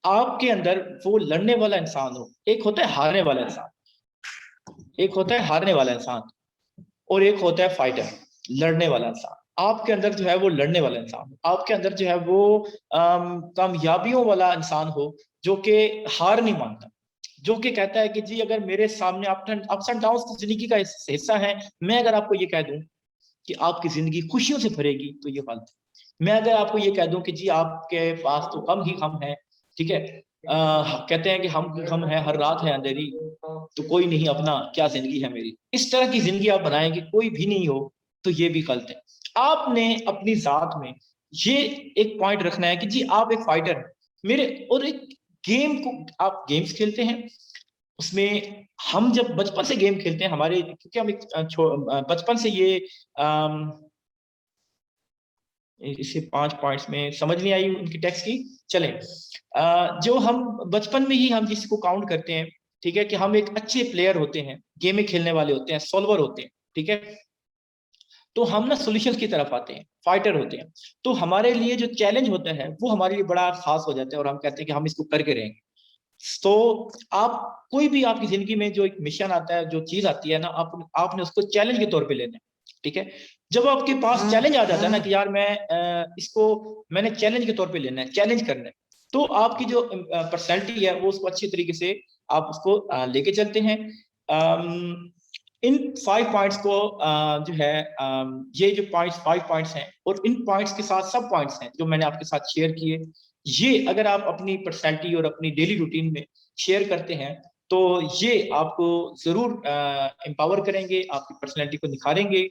आपके अंदर वो लड़ने वाला इंसान हो। एक होता है हारने वाला इंसान, एक होता है हारने वाला इंसान, और एक होता है फाइटर, लड़ने वाला इंसान। आपके अंदर जो है वो लड़ने वाला इंसान, आपके अंदर जो है वो कामयाबियों वाला इंसान हो, जो कि हार नहीं मानता, जो कि कहता है कि जी अगर मेरे सामने अप्स एंड डाउन्स जिंदगी का हिस्सा है, मैं अगर आपको ये कह दूं कि आपकी जिंदगी खुशियों से भरेगी तो ये गलत है। मैं अगर आपको ये कह दूं कि जी आपके पास तो कम ही गम है, ठीक है, कहते हैं कि हम है, हर रात है अंधेरी, तो कोई नहीं अपना, क्या जिंदगी है मेरी, इस तरह की जिंदगी आप बनाएं कि कोई भी नहीं हो, तो ये भी गलत है। आपने अपनी जात में ये एक पॉइंट रखना है कि जी आप एक फाइटर हैं मेरे, और एक गेम को आप गेम्स खेलते हैं, उसमें हम जब बचपन से गेम खेलते हैं हमारे, क्योंकि हम एक बचपन से ये इसे 5 पॉइंट्स में समझ नहीं आई उनकी टेक्स्ट की, चलें। जो हम बचपन में ही हम जिसको काउंट करते हैं, ठीक है, कि हम एक अच्छे प्लेयर होते हैं, गेमें खेलने वाले होते हैं, सॉल्वर होते हैं, ठीक है। तो हम ना सॉल्यूशंस की तरफ आते हैं, फाइटर होते हैं। तो हमारे लिए जो चैलेंज होता है वो हमारे लिए बड़ा खास हो जाता है, और हम कहते हैं कि हम इसको करके रहेंगे। तो आप कोई भी आपकी जिंदगी में जो एक मिशन आता है, जो चीज आती है ना, आपने उसको चैलेंज के तौर पे लेना है, ठीक है। जब आपके पास चैलेंज आ जाता है ना कि यार मैं इसको मैंने चैलेंज के तौर पे लेना है, चैलेंज करना है, तो आपकी जो पर्सनैलिटी है वो उसको अच्छी तरीके से आप उसको लेके चलते हैं। इन 5 पॉइंट्स को जो है ये जो 5 पॉइंट्स हैं, और इन पॉइंट्स के साथ सब पॉइंट्स हैं जो मैंने आपके साथ शेयर किए, ये अगर आप अपनी पर्सनैलिटी और अपनी डेली रूटीन में शेयर करते हैं, तो ये आपको जरूर एम्पावर करेंगे, आपकी पर्सनैलिटी को निखारेंगे।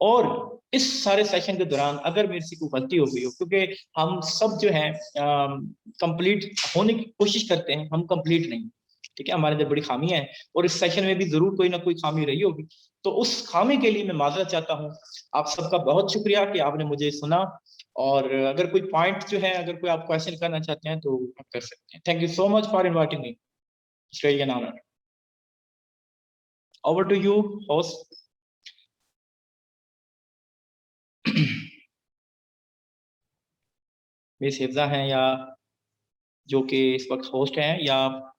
और इस सारे सेशन के दौरान अगर मेरे से कोई गलती हो गई हो, क्योंकि हम सब जो है कंप्लीट होने की कोशिश करते हैं, हम कंप्लीट नहीं, ठीक है, हमारे अंदर बड़ी खामियां हैं, और इस सेशन में भी जरूर कोई ना कोई खामी रही होगी, तो उस खामी के लिए मैं माजरत चाहता हूँ। आप सबका बहुत शुक्रिया कि आपने मुझे सुना, और अगर कोई पॉइंट जो है, अगर कोई आप क्वेश्चन करना चाहते हैं तो आप कर सकते हैं। Thank you so much for inviting me, it's really an honour. Over to you host. Miss Hifza हैं, या जो कि इस वक्त होस्ट हैं, या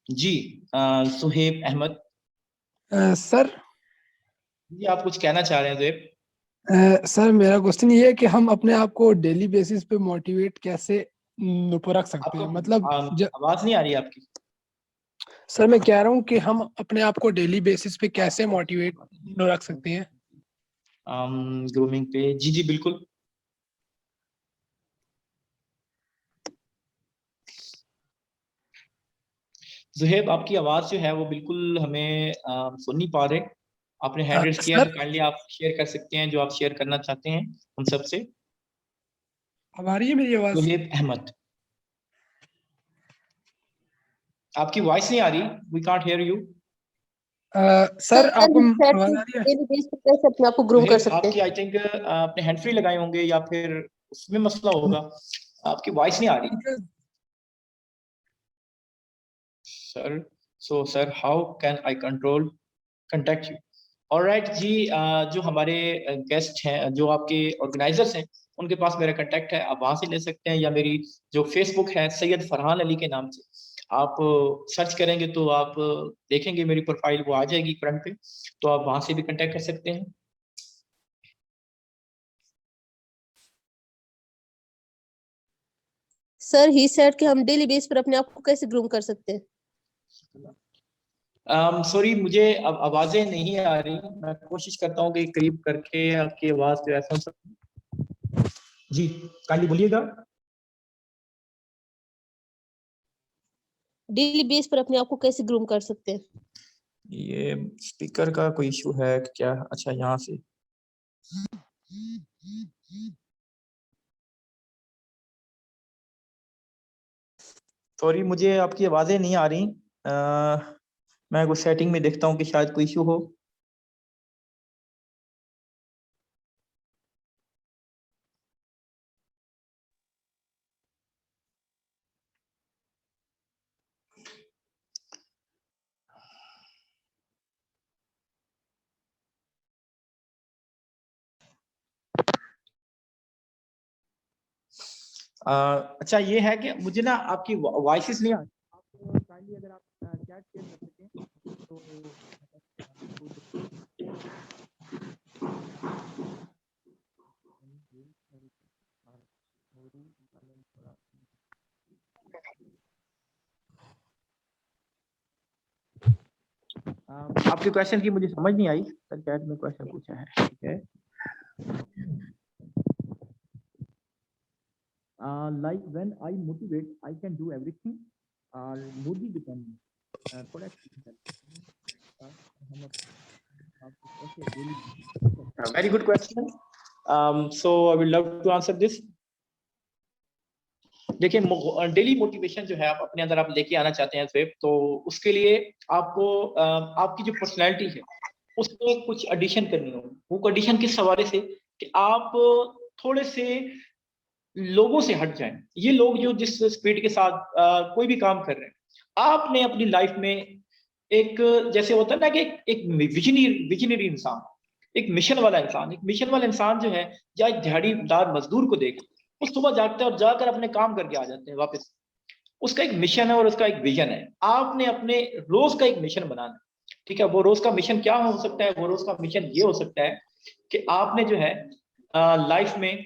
जी सुहेब अहमद सर। जी, आप कुछ कहना चाह रहे हैं सुहेब? सर मेरा क्वेश्चन ये है कि हम अपने आप को डेली बेसिस पे मोटिवेट कैसे ऊपर रख सकते आपको हैं, मतलब आवाज नहीं आ रही है आपकी। सर मैं कह रहा हूँ कि हम अपने आप को डेली बेसिस पे कैसे मोटिवेट रख सकते हैं। ग्रूमिंग पे जी जी बिल्कुल। जुहेब आपकी आवाज जो है वो बिल्कुल हमें सुन नहीं पा रहे। आपने हैंड रेज किया सर तो काइंडली आप शेयर कर सकते हैं जो आप शेयर करना चाहते हैं हम सबसे। अब आ रही है मेरी आवाज? जुहेब अहमद, आपकी वॉइस नहीं आ रही, we can't hear you. Sir आपको आवाज आ रही है? डेली बेस पे कैसे अपने आप को ग्रूम कर सकते आपकी हैं? आई थिंक आपने हैंड फ्री लगाए होंगे या फिर उसमें मसला होगा, आपकी वॉइस नहीं आ रही sir. So sir how can I control contact you? Alright जी, जो हमारे गेस्ट हैं, जो आपके ऑर्गेनाइजर्स हैं, उनके पास मेरा कांटेक्ट है, आप वहां से ले सकते हैं, या मेरी जो फेसबुक है सैयद फरहान अली के नाम से आप सर्च करेंगे तो आप देखेंगे मेरी प्रोफाइल वो आ जाएगी फ्रंट पे, तो आप वहां से भी कांटेक्ट कर सकते हैं। सर ही सेड कि हम डेली बेस पर अपने आप को कैसे ग्रूम कर सकते हैं? सॉरी मुझे अब आवाजें नहीं आ रही, मैं कोशिश करता हूँ कि करीब करके आपकी आवाज जो है सुन सकूं। जी काइंडली बोलिएगा। डेली बेस पर अपने आप को कैसे ग्रूम कर सकते हैं? ये स्पीकर का कोई इशू है क्या? अच्छा यहाँ से सॉरी मुझे आपकी आवाजें नहीं आ रही। मैं कुछ सेटिंग में देखता हूँ कि शायद कोई इशू हो। अच्छा ये है कि मुझे ना आपकी वॉइसेस नहीं आ रही, आप काइंडली अगर आप चैट शेयर कर सकें तो आपके क्वेश्चन की मुझे समझ नहीं आई सर, चैट में क्वेश्चन पूछा है, ठीक है। Like when I motivate, I can do everything. Mood भी depend थोड़ा very good question. So I will love to answer this. देखिए डेली मोटिवेशन जो है आप अपने अंदर आप लेके आना चाहते हैं स्वेप, तो उसके लिए आपको आपकी जो पर्सनैलिटी है उसमें कुछ एडिशन करनी होगी। वो एडिशन किस हवाले से कि आप थोड़े से लोगों से हट जाएं। ये लोग जो जिस स्पीड के साथ कोई भी काम कर रहे हैं, आपने अपनी लाइफ में एक जैसे होता है ना कि एक विजनरी इंसान, एक मिशन वाला इंसान जो है, या एक दिहाड़ीदार मजदूर को देखें, वो सुबह जागते हैं और जाकर अपने काम करके आ जाते हैं वापस। उसका एक मिशन है और उसका एक विजन है। आपने अपने रोज का एक मिशन बनाना है, ठीक है। वो रोज का मिशन क्या हो सकता है? वो रोज का मिशन ये हो सकता है कि आपने जो है लाइफ में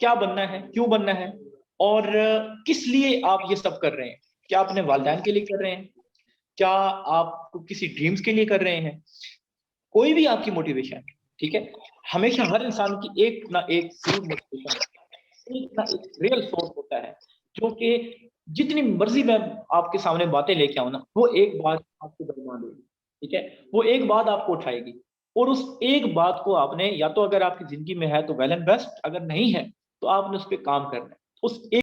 क्या बनना है, क्यों बनना है, और किस लिए आप ये सब कर रहे हैं। क्या अपने वालिदैन के लिए कर रहे हैं? क्या आप किसी ड्रीम्स के लिए कर रहे हैं? कोई भी आपकी मोटिवेशन, ठीक है। हमेशा हर इंसान की एक ना एक जरूर मोटिवेशन, एक ना एक रियल सोर्स होता है, जो कि जितनी मर्जी मैं आपके सामने बातें लेके आऊं ना, वो एक बात आपको बर्बाद होगी, ठीक है। वो एक बात आपको उठाएगी, और उस एक बात को आपने, या तो अगर आपकी जिंदगी में है तो वेल एंड बेस्ट, अगर नहीं है तो आपने उस पर काम करना है। उस एक